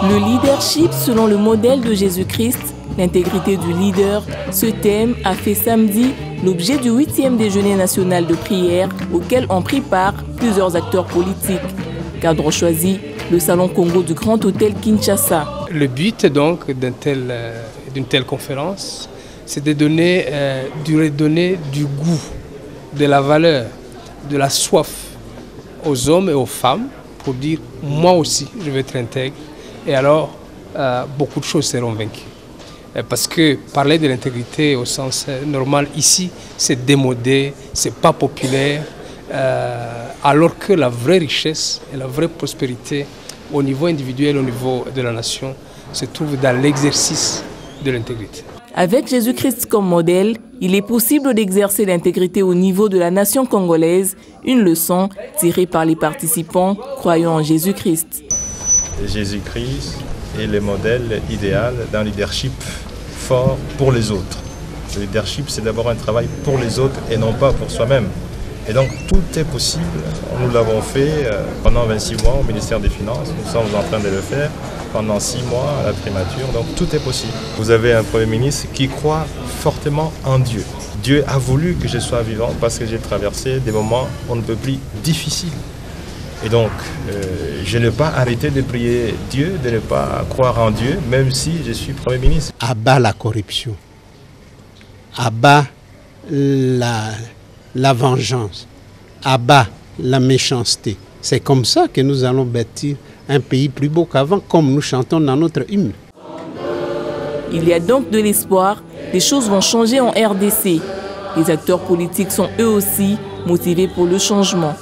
Le leadership selon le modèle de Jésus-Christ, l'intégrité du leader, ce thème a fait samedi l'objet du 8e déjeuner national de prière auquel ont pris part plusieurs acteurs politiques. Cadre choisi, le Salon Congo du Grand Hôtel Kinshasa. Le but donc d'une telle conférence, c'est de redonner du goût, de la valeur, de la soif aux hommes et aux femmes pour dire moi aussi je vais être intègre et alors beaucoup de choses seront vaincues. Parce que parler de l'intégrité au sens normal ici, c'est démodé, c'est pas populaire, alors que la vraie richesse et la vraie prospérité au niveau individuel, au niveau de la nation, se trouve dans l'exercice de l'intégrité. Avec Jésus-Christ comme modèle, il est possible d'exercer l'intégrité au niveau de la nation congolaise, une leçon tirée par les participants croyant en Jésus-Christ. Jésus-Christ est le modèle idéal d'un leadership fort pour les autres. Le leadership, c'est d'abord un travail pour les autres et non pas pour soi-même. Et donc tout est possible. Nous l'avons fait pendant 26 mois au ministère des Finances. Nous sommes en train de le faire pendant 6 mois à la primature. Donc tout est possible. Vous avez un Premier ministre qui croit fortement en Dieu. Dieu a voulu que je sois vivant parce que j'ai traversé des moments on ne peut plus difficiles. Et donc, je n'ai pas arrêté de prier Dieu, de ne pas croire en Dieu, même si je suis Premier ministre. À bas la corruption, à bas la vengeance, à bas la méchanceté. C'est comme ça que nous allons bâtir un pays plus beau qu'avant, comme nous chantons dans notre hymne. Il y a donc de l'espoir, les choses vont changer en RDC. Les acteurs politiques sont eux aussi motivés pour le changement.